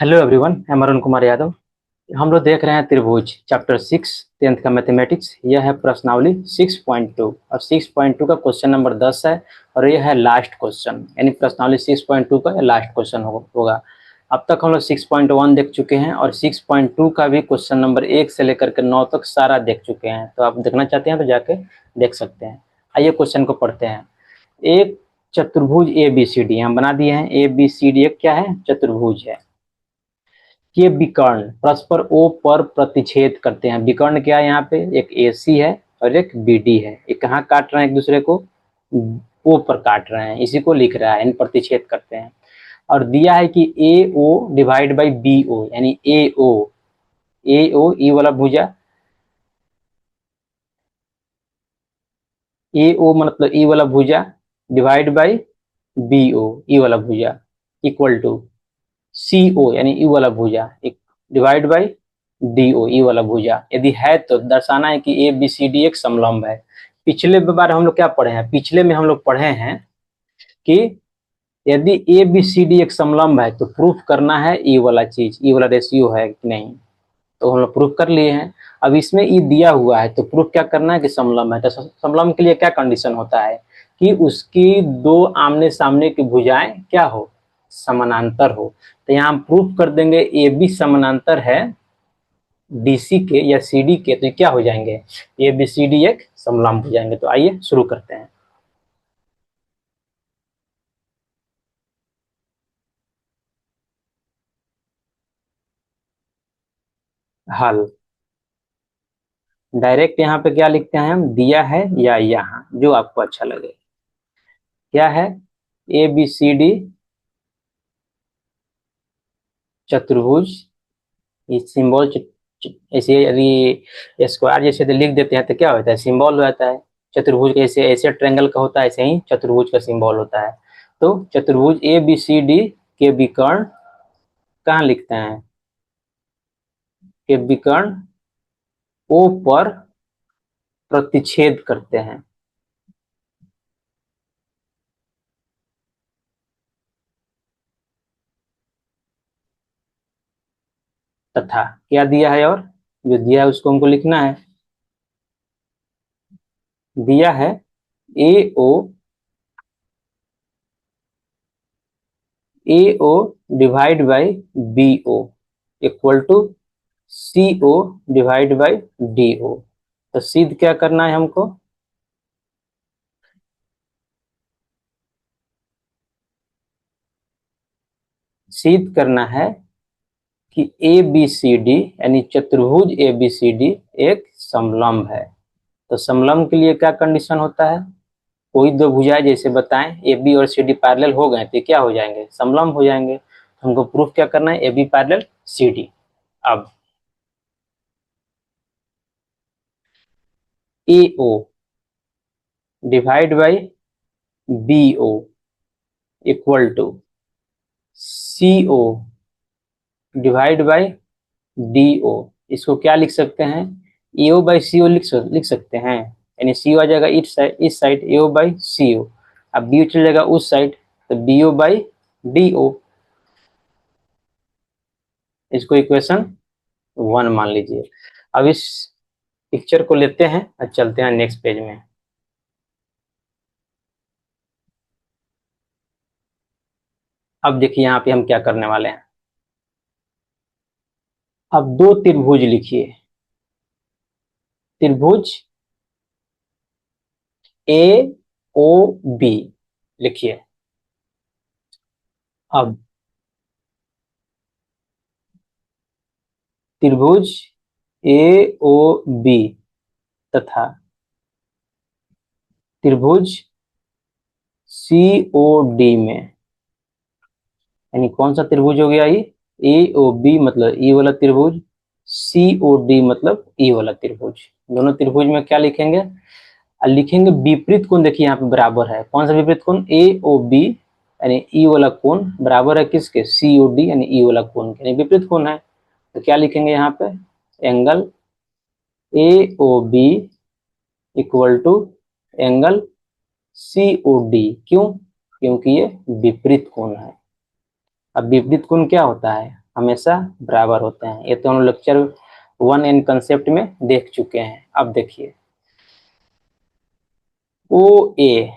Hello everyone, मैं अरुण कुमार यादव। हम लोग देख रहे हैं त्रिभुज चैप्टर 6 10th का मैथमेटिक्स। यह है प्रश्नावली 6.2 और 6.2 का क्वेश्चन नंबर 10 है और यह है लास्ट क्वेश्चन, यानी प्रश्नावली 6.2 का लास्ट क्वेश्चन होगा। अब तक हम लोग 6.1 देख चुके हैं और 6.2 का भी क्वेश्चन नंबर 1 से लेकर के 9 तक सारा देख चुके हैं। तो आप देखना चाहते हैं तो जाके देख सकते हैं। आइए क्वेश्चन को पढ़ते हैं। एक चतुर्भुज ए बी सी डी हम बना दिए हैं। ए बी सी डी एक क्या है? चतुर्भुज है। ये विकर्ण परस्पर ओ पर प्रतिच्छेद करते हैं। विकर्ण क्या है? यहाँ पे एक AC है और एक BD है। ये कहाँ काट रहे हैं? एक दूसरे को ओ पर काट रहे हैं, इसी को लिख रहा है, इन प्रतिच्छेद करते हैं। और दिया है कि AO डिवाइड बाई BO, यानी AO ई वाला भुजा, AO मतलब ई वाला भुजा डिवाइड बाई BO ई वाला भुजा इक्वल टू CO यानी ई वाला भुजा डिवाइड बाई DO ई वाला भुजा। यदि है तो दर्शाना है कि ABCD एक समलंब है। पिछले बार हम लोग क्या पढ़े हैं? पिछले में हम लोग पढ़े हैं कि यदि ABCD एक समलंब है तो प्रूफ करना है ई वाला चीज, ई वाला रेशियो है कि नहीं। तो हम लोग प्रूफ कर लिए हैं। अब इसमें ई दिया हुआ है तो प्रूफ क्या करना है कि समलंब है। तो समलंब के लिए क्या कंडीशन होता है कि उसकी दो आमने सामने की भुजाएं क्या हो? समानांतर हो। तो यहाँ हम प्रूफ कर देंगे AB समानांतर है DC के या CD के, तो ये क्या हो जाएंगे? ABCD एक समलंब हो जाएंगे। तो आइए शुरू करते हैं। हल डायरेक्ट यहाँ पे क्या लिखते हैं हम? दिया है या यहाँ, जो आपको अच्छा लगे। क्या है? ABCD चतुर्भुज। इस सिंबल ऐसे यदि स्क्वायर जैसे तो लिख देते हैं तो क्या होता है? सिंबल हो जाता है। चतुर्भुज का ऐसे ऐसे ट्रायंगल का होता है, ऐसे ही चतुर्भुज का सिंबल होता है। तो चतुर्भुज ABCD के विकर्ण कहाँ लिखते हैं? के विकर्ण O पर प्रतिच्छेद करते हैं। तथा क्या दिया है? और जो दिया है उसको हमको लिखना है। दिया है AO divide by BO equal to CO divide by DO। तो सिद्ध क्या करना है हमको? सिद्ध करना है कि ABCD यानी चतुर्भुज ABCD एक समलंब है। तो समलंब के लिए क्या कंडीशन होता है? कोई दो भुजाएं जैसे बताएं AB और CD पैरेलल हो गए तो क्या हो जाएंगे? समलंब हो जाएंगे। तो हमको प्रूफ क्या करना है? AB parallel CD। अब AO divide by BO equal to CO divide by DO। इसको क्या लिख सकते हैं? AO बाई CO लिख सकते हैं, यानी CO आ जाएगा इस साइड AO बाई CO। अब BO चल जाएगा उस साइड तो BO बाई DO। इसको इक्वेशन 1 मान लीजिए। अब इस पिक्चर को लेते हैं और चलते हैं नेक्स्ट पेज में। अब देखिए यहाँ पे हम क्या करने वाले हैं। अब दो त्रिभुज लिखिए। त्रिभुज AOB लिखिए। अब त्रिभुज AOB तथा त्रिभुज COD में, यानी कौन सा त्रिभुज हो गया ये? AOB मतलब ई वाला त्रिभुज, COD मतलब ई वाला त्रिभुज। दोनों त्रिभुज में क्या लिखेंगे? लिखेंगे विपरीत कोण। देखिए यहाँ पे बराबर है। कौन सा विपरीत कोण? AOB यानी ई वाला कोण बराबर है किसके? COD यानी ई वाला कोण के, यानी विपरीत कोण है। तो क्या लिखेंगे यहाँ पे? Angle AOB equal to angle COD। क्यों? क्योंकि ये विपरीत कोण है। अब विपरीत कोण क्या होता है? हमेशा बराबर होते हैं। ये तो हम लेक्चर 1 इन कंसेप्ट में देख चुके हैं। अब देखिए ओ ए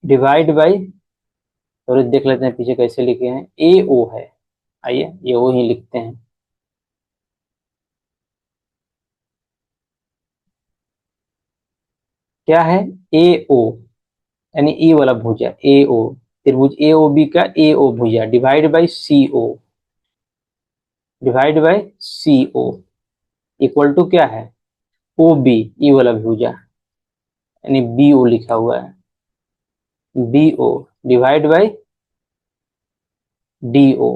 डिवाइड बाई, थोड़ी देख लेते हैं पीछे कैसे लिखे हैं। ए ओ है, आइए ये ओ ही लिखते हैं। क्या है? ए ओ, यानी ई वाला भुजा ए ओ, त्रिभुज ए ओ बी का ए ओ भुजा divide by C O, divide by C O equal to क्या है? ओ बी, ई वाला भुजा, यानी बी ओ लिखा हुआ है, B O divide by D O.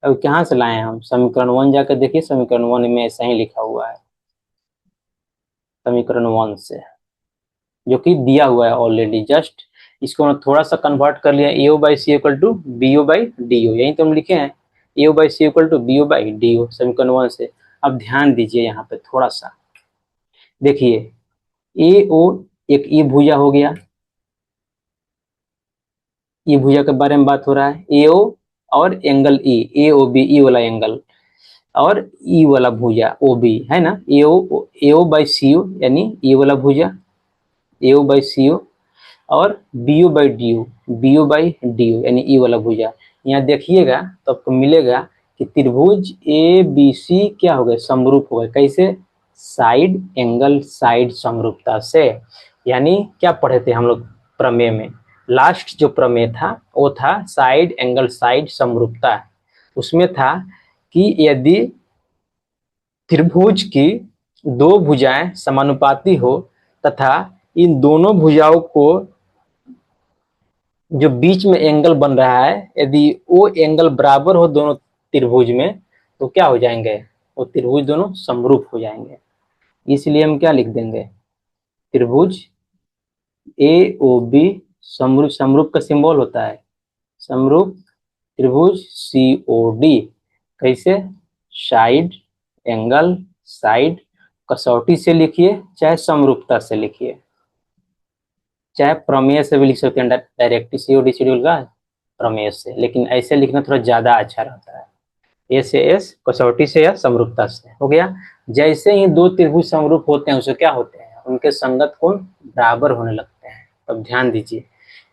अब कहाँ से लाए हैं हम? समीकरण 1 जाकर देखिए, समीकरण 1 में ऐसा ही लिखा हुआ है, समीकरण 1 से, जो कि दिया हुआ है ऑलरेडी। जस्ट इसको मैं थोड़ा सा कन्वर्ट कर लिया, A O by C equal to B O by D O, यही तो हम लिखे हैं, A O by C equal to B O by D O, समीकरण 1 से। अब ध्यान दीजिए यहाँ पे थोड़ा सा, देखिए ए ओ एक ई भुजा हो गया, ई भुजा के बारे में बात हो रहा है, ए ओ और एंगल ई, ए ओ बी, ई वाला एंगल, और ई वाला भुजा ओ बी है ना, ए ओ बाई सी ओ, यानी ई वाला भुजा ए ओ बाई सी ओ, और B O by D O, B O by D O, यानी ई वाला भुजा। यहाँ देखिएगा तो आपको मिलेगा कि त्रिभुज ए बी सी क्या हो गए? समरूप हो गए। कैसे? साइड एंगल साइड समरूपता से। यानी क्या पढ़े थे हम लोग प्रमेय में? लास्ट जो प्रमेय था वो था साइड एंगल साइड समरूपता। उसमें था कि यदि त्रिभुज की दो भुजाएं समानुपाती हो तथा इन दोनों भुजाओं को जो बीच में एंगल बन रहा है, यदि वो एंगल बराबर हो दोनों त्रिभुज में, तो क्या हो जाएंगे? वो त्रिभुज दोनों समरूप हो जाएंगे। इसलिए हम क्या लिख देंगे? त्रिभुज ए ओ बी समरूप, समरूप का सिंबल होता है समरूप त्रिभुज सी ओ डी। कैसे? साइड एंगल साइड, कसौटी से लिखिए चाहे समरूपता से लिखिए, चाहे प्रमेय से भी लिख सकते हैं, डायरेक्ट सीओडी शेड्यूल का प्रमेय से, लेकिन ऐसे लिखना थोड़ा ज्यादा अच्छा रहता है। ए से एस, कसौटी से या समरूपता से, हो गया। जैसे ही दो त्रिभुज समरूप होते हैं उसे क्या होते हैं? उनके संगत कोण बराबर होने लगते हैं। अब ध्यान दीजिए,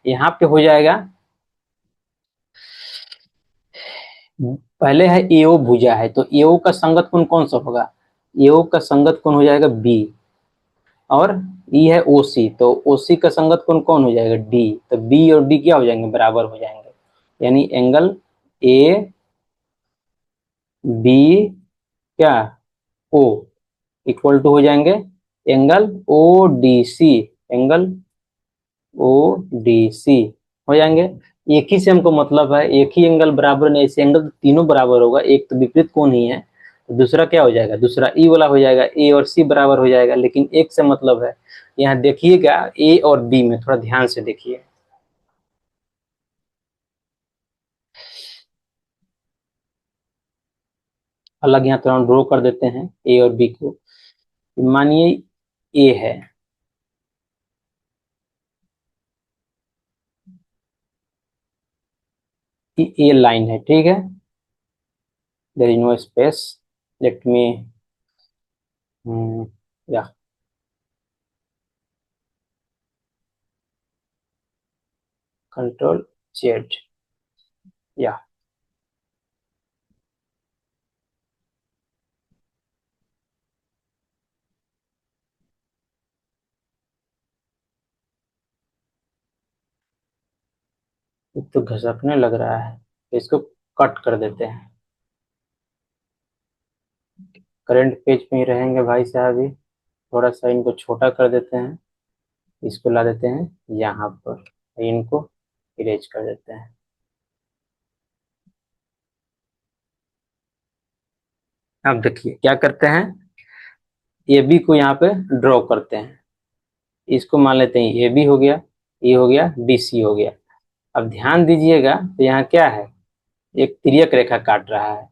यहाँ पे हो जाएगा, पहले है एओ भुजा है, तो एओ का संगत कोण कौन सा होगा? एओ का संगत कोण हो जाएगा बी, और ई है ओ सी, तो ओ सी का संगत कोण कौन हो जाएगा? डी। तो बी और डी क्या हो जाएंगे? बराबर हो जाएंगे। यानी एंगल ए बी क्या ओ इक्वल टू हो जाएंगे angle O D C, angle O D C हो जाएंगे। एक ही से हमको मतलब है, एक ही एंगल बराबर नहीं, ऐसे एंगल तो तीनों बराबर होगा, एक तो विपरीत कोण ही है, तो दूसरा क्या हो जाएगा? दूसरा ई वाला हो जाएगा, ए और सी बराबर हो जाएगा, लेकिन एक से मतलब है। यहाँ देखिएगा ए और बी में, थोड़ा ध्यान से देखिए, अलग यहाँ थोड़ा ड्रॉ कर देते हैं ए और बी को। मानिए ए है, ए लाइन है, ठीक है, there is no space, let me या कंट्रोल जेड, या तो घसकने लग रहा है, तो इसको कट कर देते हैं। करंट पेज पे ही रहेंगे भाई साहब, ही थोड़ा सा इनको छोटा कर देते हैं, इसको ला देते हैं यहाँ पर, इनको इरेज कर देते हैं। अब देखिए क्या करते हैं, ए बी को यहाँ पे ड्रॉ करते हैं, इसको मान लेते हैं ए बी हो गया, ये हो गया बी सी हो गया। अब ध्यान दीजिएगा तो यहाँ क्या है? एक तिर्यक रेखा काट रहा है,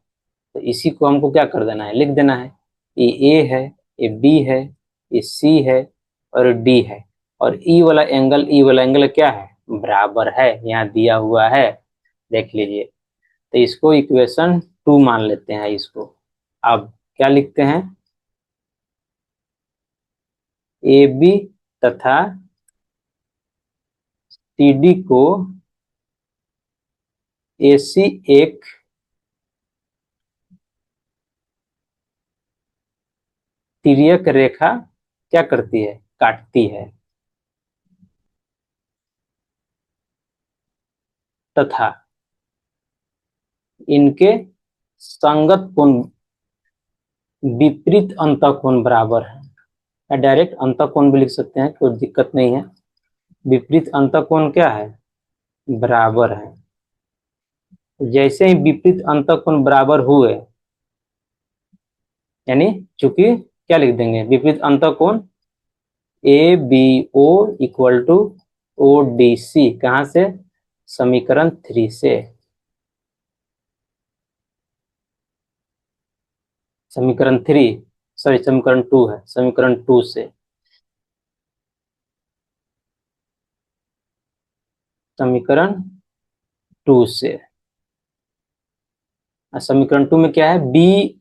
तो इसी को हमको क्या कर देना है? लिख देना है। ये ए है, ये बी है, ये सी है, और डी है, और ई वाला एंगल, ई वाला एंगल क्या है? बराबर है, यहाँ दिया हुआ है, देख लीजिए। तो इसको इक्वेशन 2 मान लेते हैं इसको। अब क्या लिखते हैं, ए बी तथा सी डी को ए सी एक तिर्यक रेखा क्या करती है, काटती है, तथा इनके संगत कोण विपरीत अंतःकोण बराबर है। या डायरेक्ट अंतःकोण भी लिख सकते हैं, कोई दिक्कत नहीं है। विपरीत अंतःकोण क्या है, बराबर है। जैसे ही विपरीत अंतःकोण बराबर हुए, यानी चूंकि क्या लिख देंगे, विपरीत अंतःकोण A B O equal to O D C, कहां से, समीकरण 3 से। समीकरण 3, सॉरी समीकरण 2 है, समीकरण 2 से। समीकरण 2 से, समीकरण 2 में क्या है, B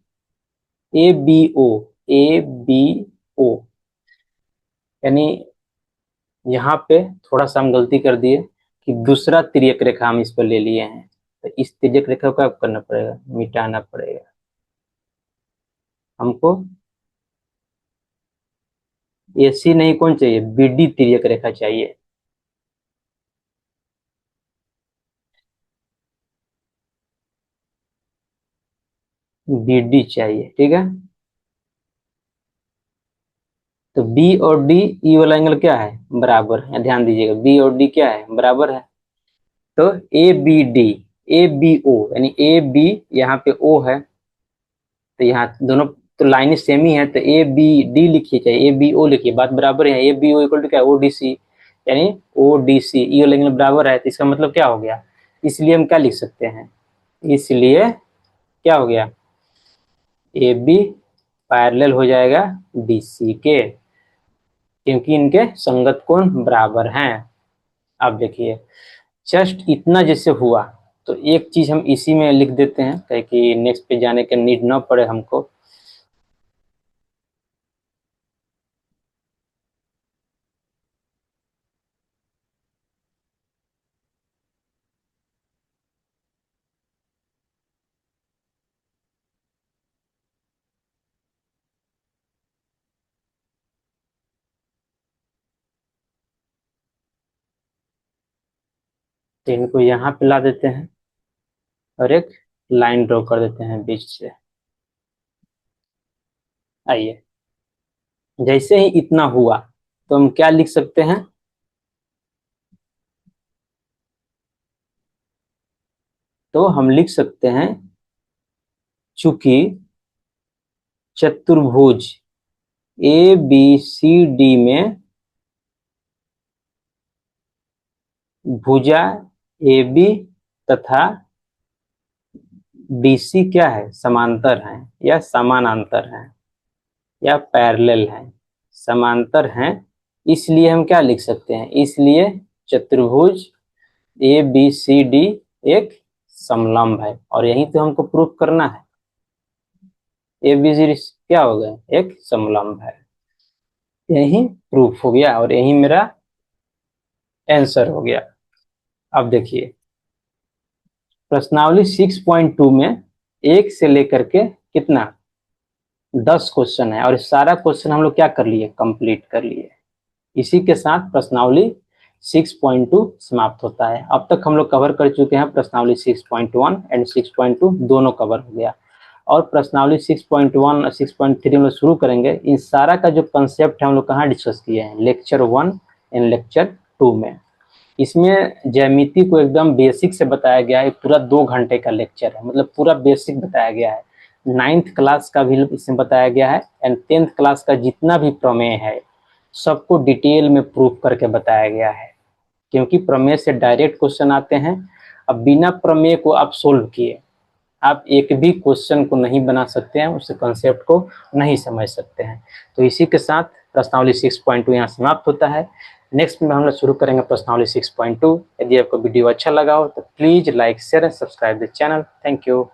A B O, A B O, यानी यहाँ पे थोड़ा सा हम गलती कर दिए कि दूसरा तिर्यक रेखा हम इस पर ले लिए हैं, तो इस तिर्यक रेखा को क्या करना पड़ेगा, मिटाना पड़ेगा हमको। एसी नहीं, कौन चाहिए, बीडी तिर्यक रेखा चाहिए। बीडी चाहिए, ठीक है। तो बी और डी, ई वाला एंगल क्या है, बराबर है, ध्यान दीजिएगा, बी और डी क्या है, बराबर है। तो A B D, A B O, यानी ए बी यहाँ पे ओ है, तो यहाँ दोनों तो लाइन सेम ही है, तो ए बी डी लिखिए चाहे ए बी ओ लिखिए, बात बराबर है। A B O equal to क्या है, ओ डी सी, यानी ओ डी सी, ई वाला एंगल बराबर है, तो इसका मतलब क्या हो गया, इसलिए हम क्या लिख सकते हैं, इसलिए क्या हो गया, ए बी पैरेलल हो जाएगा डी सी के, क्योंकि इनके संगत कोण बराबर हैं। अब देखिए, जस्ट इतना जैसे हुआ, तो एक चीज हम इसी में लिख देते हैं ताकि नेक्स्ट पे जाने का नीड ना पड़े हमको। तो इनको यहाँ पे ला देते हैं और एक लाइन ड्रॉ कर देते हैं बीच से। आइए, जैसे ही इतना हुआ तो हम क्या लिख सकते हैं, तो हम लिख सकते हैं, चूंकि चतुर्भुज ए बी सी डी में भुजा ए बी तथा बी सी क्या है, समांतर है या समानांतर है या पैरेलल है, समांतर हैं, इसलिए हम क्या लिख सकते हैं, इसलिए चतुर्भुज ए बी सी डी एक समलंब है, और यही तो हमको प्रूफ करना है, ए बी सी डी क्या हो गया, एक समलंब है। यही प्रूफ हो गया और यही मेरा आंसर हो गया। अब देखिए, प्रश्नावली 6.2 में एक से लेकर के कितना, 10 क्वेश्चन है, और सारा क्वेश्चन हम लोग क्या कर लिए, कंप्लीट कर लिए। इसी के साथ प्रश्नावली 6.2 समाप्त होता है। अब तक हम लोग कवर कर चुके हैं प्रश्नावली 6.1 एंड 6.2 दोनों कवर हो गया, और प्रश्नावली 6.1 और 6.3 हम लोग शुरू करेंगे। इन सारा का जो कंसेप्ट है हम लोग कहाँ डिस्कस किए हैं, लेक्चर 1 एंड लेक्चर 2 में। इसमें ज्यामिति को एकदम बेसिक से बताया गया है, पूरा 2 घंटे का लेक्चर है, मतलब पूरा बेसिक बताया गया है। 9th क्लास का भी इसमें बताया गया है एंड 10th क्लास का जितना भी प्रमेय है सबको डिटेल में प्रूफ करके बताया गया है, क्योंकि प्रमेय से डायरेक्ट क्वेश्चन आते हैं। अब बिना प्रमेय को आप सोल्व किए आप एक भी क्वेश्चन को नहीं बना सकते हैं, उस कंसेप्ट को नहीं समझ सकते हैं। तो इसी के साथ प्रश्नावली 6.2 यहाँ समाप्त होता है। नेक्स्ट में हम लोग शुरू करेंगे प्रश्नावली 6.2। यदि आपको वीडियो अच्छा लगा हो तो please like share and subscribe the channel. Thank you.